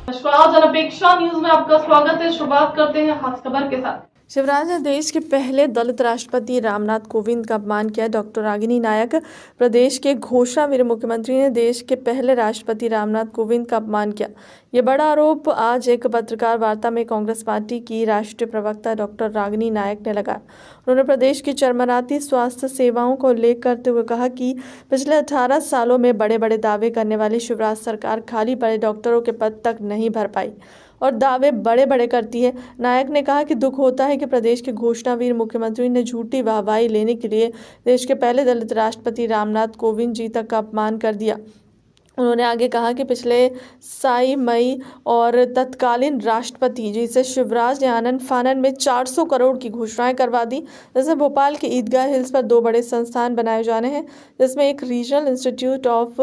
नमस्कार, जनअपेक्षा न्यूज में आपका स्वागत है। शुरुआत करते हैं खास खबर के साथ। शिवराज ने देश के पहले दलित राष्ट्रपति रामनाथ कोविंद का अपमान किया। डॉक्टर रागिनी नायक प्रदेश के घोषणावीर मुख्यमंत्री ने देश के पहले राष्ट्रपति रामनाथ कोविंद का अपमान किया। ये बड़ा आरोप आज एक पत्रकार वार्ता में कांग्रेस पार्टी की राष्ट्रीय प्रवक्ता डॉक्टर रागिनी नायक ने लगाया। उन्होंने प्रदेश की चरमराती स्वास्थ्य सेवाओं को उल्लेख करते हुए कहा कि पिछले 18 सालों में बड़े बड़े दावे करने वाली शिवराज सरकार खाली पड़े डॉक्टरों के पद तक नहीं भर पाई और दावे बड़े बड़े करती है। नायक ने कहा कि दुख होता है कि प्रदेश के घोषणावीर मुख्यमंत्री ने झूठी वाहवाही लेने के लिए देश के पहले दलित राष्ट्रपति रामनाथ कोविंद जी तक का अपमान कर दिया। उन्होंने आगे कहा कि पिछले 27 मई और तत्कालीन राष्ट्रपति जी से शिवराज ने आनन फानन में 400 करोड़ की घोषणाएं करवा दी। जैसे भोपाल के ईदगाह हिल्स पर 2 बड़े संस्थान बनाए जाने हैं, जिसमें एक रीजनल इंस्टीट्यूट ऑफ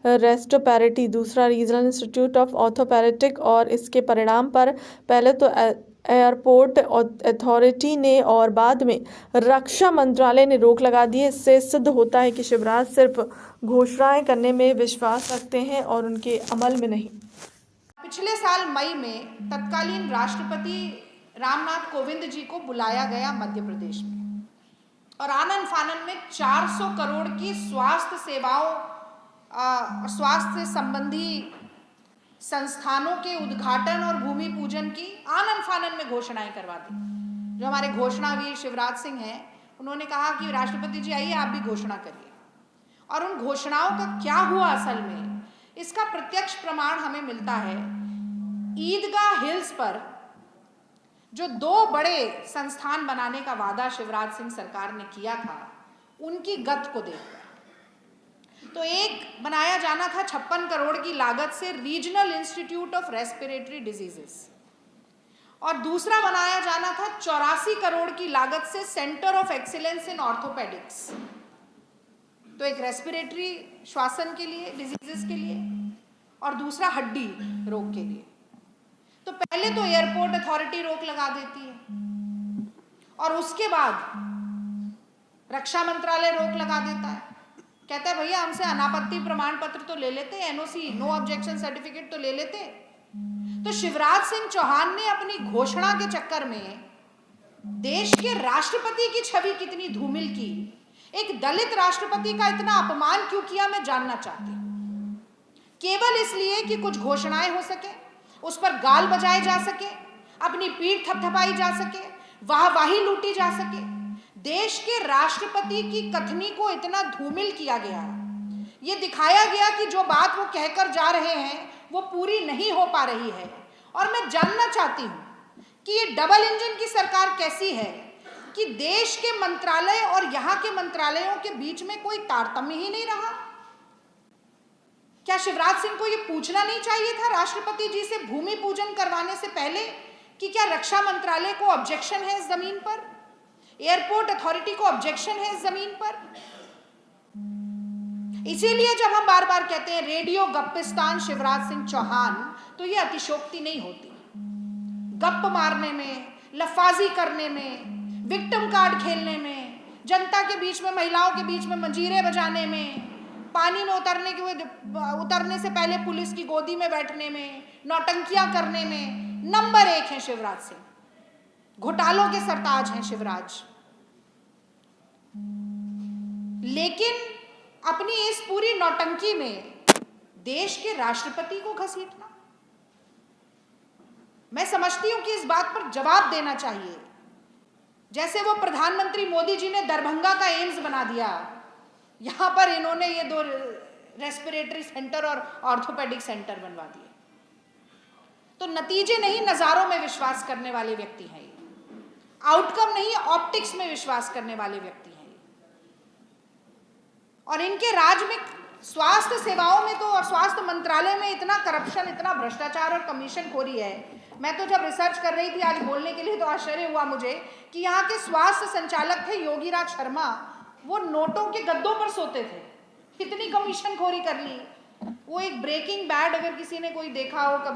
रेस्टोपैरेटी, दूसरा रीजनल इंस्टीट्यूट ऑफ ऑर्थोपैरेटिक। और इसके परिणाम पर पहले तो एयरपोर्ट अथॉरिटी ने और बाद में रक्षा मंत्रालय ने रोक लगा दी है। इससे सिद्ध होता है कि शिवराज सिर्फ घोषणाएं करने में विश्वास रखते हैं और उनके अमल में नहीं। पिछले साल मई में तत्कालीन राष्ट्रपति रामनाथ कोविंद जी को बुलाया गया मध्य प्रदेश में और आनन फानन में 400 करोड़ की स्वास्थ्य सेवाओं, स्वास्थ्य संबंधी संस्थानों के उद्घाटन और भूमि पूजन की आनन फानन में घोषणाएं करवा दी। जो हमारे घोषणावीर शिवराज सिंह हैं, उन्होंने कहा कि राष्ट्रपति जी आइए, आप भी घोषणा करिए। और उन घोषणाओं का क्या हुआ असल में, इसका प्रत्यक्ष प्रमाण हमें मिलता है ईदगाह हिल्स पर जो 2 बड़े संस्थान बनाने का वादा शिवराज सिंह सरकार ने किया था, उनकी गत को देखकर। तो एक बनाया जाना था 56 करोड़ की लागत से regional institute of respiratory diseases, और दूसरा बनाया जाना था 84 करोड़ की लागत से centre of excellence in orthopaedics. तो एक रेस्पिरेटरी श्वासन के लिए, डिजीजेस के लिए, और दूसरा हड्डी रोग के लिए। तो पहले तो एयरपोर्ट अथॉरिटी रोक लगा देती है और उसके बाद रक्षा मंत्रालय रोक लगा देता है। कहता है भैया हमसे अनापत्ति प्रमाण पत्र तो ले लेते, एनओसी, नो ऑब्जेक्शन सर्टिफिकेट तो ले लेते। तो शिवराज सिंह चौहान ने अपनी घोषणा के चक्कर में देश के राष्ट्रपति की छवि कितनी धूमिल की, एक दलित राष्ट्रपति का इतना अपमान क्यों किया, मैं जानना चाहती हूं। केवल इसलिए कि कुछ घोषणाएं हो सके, उस पर गाल बजाए जा सके, अपनी पीठ थपथपाई जा सके, वाहवाही लूटी जा सके। देश के राष्ट्रपति की कथनी को इतना धूमिल किया गया, ये दिखाया गया कि जो बात वो कहकर जा रहे हैं वो पूरी नहीं हो पा रही है। और मैं जानना चाहती हूं कि ये डबल इंजन की सरकार कैसी है कि देश के मंत्रालय और यहां के मंत्रालयों के बीच में कोई तारतम्य ही नहीं रहा। क्या शिवराज सिंह को यह पूछना नहीं चाहिए था राष्ट्रपति जी से भूमि पूजन करवाने से पहले कि क्या रक्षा मंत्रालय को ऑब्जेक्शन है इस जमीन पर, एयरपोर्ट अथॉरिटी को ऑब्जेक्शन है इस जमीन पर? इसीलिए जब हम बार बार कहते हैं रेडियो गप्पिस्तान शिवराज सिंह चौहान, तो यह अतिशोक्ति नहीं होती। गप्प मारने में, लफाजी करने में, विक्टिम कार्ड खेलने में, जनता के बीच में, महिलाओं के बीच में मंजीरे बजाने में, पानी में उतरने से पहले पुलिस की गोदी में बैठने में, नौटंकियां करने में नंबर 1 है शिवराज सिंह। घोटालों के सरताज हैं शिवराज। लेकिन अपनी इस पूरी नौटंकी में देश के राष्ट्रपति को घसीटना, मैं समझती हूं कि इस बात पर जवाब देना चाहिए। जैसे वो प्रधानमंत्री मोदी जी ने दरभंगा का एम्स बना दिया, यहां पर इन्होंने ये 2 रेस्पिरेटरी सेंटर और ऑर्थोपेडिक सेंटर बनवा दिए। तो नतीजे नहीं, नजारों में विश्वास करने वाले व्यक्ति हैं, आउटकम नहीं, ऑप्टिक्स में विश्वास करने वाले व्यक्ति हैं। और इनके राज में स्वास्थ्य सेवाओं में तो, और स्वास्थ्य मंत्रालय में इतना करप्शन, इतना भ्रष्टाचार और कमीशनखोरी है। मैं तो जब रिसर्च कर रही थी आज बोलने के लिए, तो आश्चर्य हुआ मुझे कि यहाँ के स्वास्थ्य संचालक थे योगीराज शर्मा, वो नोटों के गद्दों पर सोते थे, कितनी कमीशनखोरी कर ली। वो एक ब्रेकिंग बैड, अगर किसी ने कोई देखा हो कभी